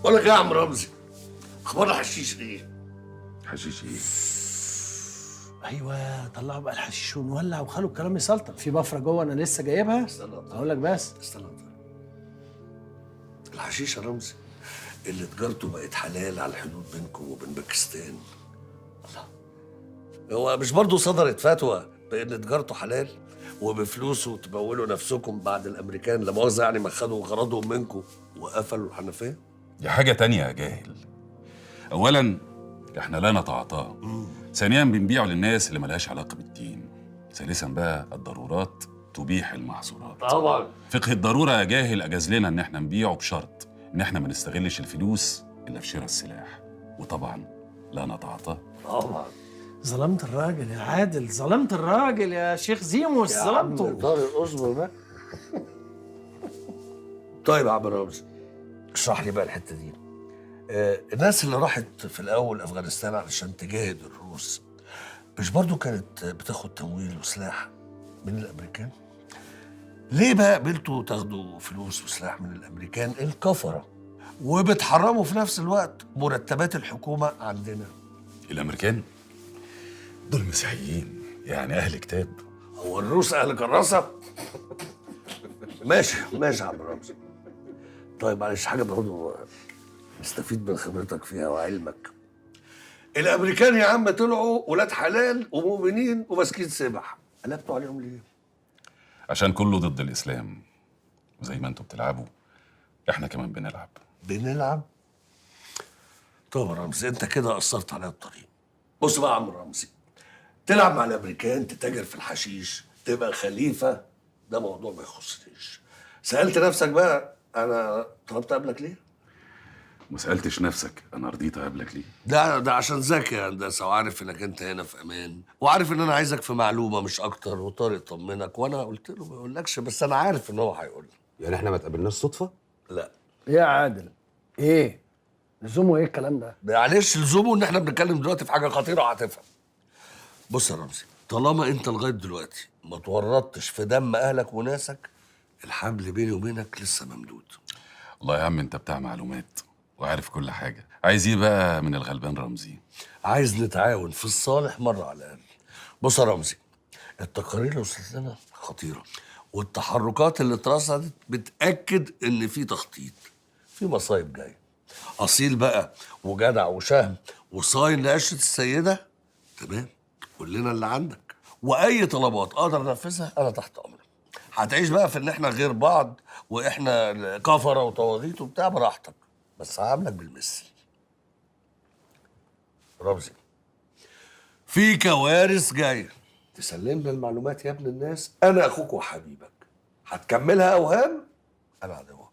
بقول لك ايه يا عم رمزي؟ اخبار الحشيش ايه؟ حشيش ايه؟ ايوه طلعوا بقى الحشيش ونولع وخلوا الكلام يسلطن. في بفره جوه انا لسه جايبها، اقول لك بس. استنى الحشيش يا رمزي اللي تجارته بقت حلال على الحدود بينكم وبين باكستان. الله، هو مش برضه صدرت فتوى بان تجارته حلال وبفلوسه تمولوا نفسكم بعد الامريكان لا مؤاخذه يعني ما خدوا غرضهم منكم وقفلوا الحنفيه؟ دي حاجة تانية يا جاهل. أولاً إحنا لا نتعاطاه. ثانياً بنبيعه للناس اللي ملهاش علاقة بالدين. ثالثاً بقى الضرورات تبيح المحظورات. طبعا. فقه الضرورة يا جاهل أجاز لنا إن إحنا نبيعه بشرط إن إحنا ما نستغلش الفلوس إلا في شراء السلاح. وطبعاً لا نتعاطاه. طبعا. ظلمت الراجل يا عادل، ظلمت الراجل يا شيخ زيموس، ظلمته. طارق اصبر بقى. طيب يا عم رمزي، اشرح لي بقى الحته دي. الناس اللي راحت في الاول افغانستان علشان تجاهد الروس مش برضو كانت بتاخد تمويل وسلاح من الامريكان؟ ليه بقى قبلتوا تاخدوا فلوس وسلاح من الامريكان الكفره وبتحرموا في نفس الوقت مرتبات الحكومه عندنا؟ الأمريكان دول مسيحيين، يعني أهل كتاب. هو الروس اهل كراسه؟ ماشي ماشي يا عم رمزي. طيب معلش حاجه برضه نستفيد من خبرتك فيها وعلمك. الامريكان يا عم طلعوا ولاد حلال ومؤمنين وماسكين سبح، قلبتوا عليهم ليه؟ عشان كله ضد الإسلام. وزي ما انتوا بتلعبوا إحنا كمان بنلعب. بنلعب؟ طب يا رمزي انت كده قصرت عليا الطريق. بص بقى يا عم رمزي، تلعب مع الامريكان، تتاجر في الحشيش، تبقى خليفه، ده موضوع ما يخصنيش. سالت نفسك بقى انا طلبت قبلك ليه؟ ما سألتش نفسك أنا رضيت أقابلك ليه؟ ده عشان ذكي يا هندسه وعارف انك انت هنا في امان، وعارف ان انا عايزك في معلومه مش اكتر، وطارق طمنك وانا قلت له ما يقولكش، بس انا عارف ان هو هيقول لك. يعني احنا ما اتقابلناش صدفه؟ لا ايه يا عادل؟ ايه لزومه ايه الكلام ده؟ معلش لزومه ان احنا بنتكلم دلوقتي في حاجه خطيره وهتفهم. بص يا رمزي، طالما انت لغايه دلوقتي ما تورطتش في دم اهلك وناسك، الحبل بيني وبينك لسه ممدود. والله يا عم أنت بتاع معلومات وعارف كل حاجة. عايز إيه بقى من الغلبان رمزي؟ عايز نتعاون في الصالح مره على الاقل. بص يا رمزي، التقارير اللي وصلت لنا خطيره، والتحركات اللي اترصدت بتاكد ان في تخطيط، في مصايب جايه. اصيل بقى وجدع وشهم وصاين لعشره السيده، تمام؟ قول لنا اللي عندك، واي طلبات اقدر انفذها انا تحت امرك. هتعيش بقى في ان احنا غير بعض واحنا كفره وطواغيت وبتاع، براحتك، بس هعاملك بالمثل. رمزي، في كوارث جايه، تسلمنا المعلومات يا ابن الناس، انا اخوك وحبيبك. هتكملها اوهام، انا عدوك.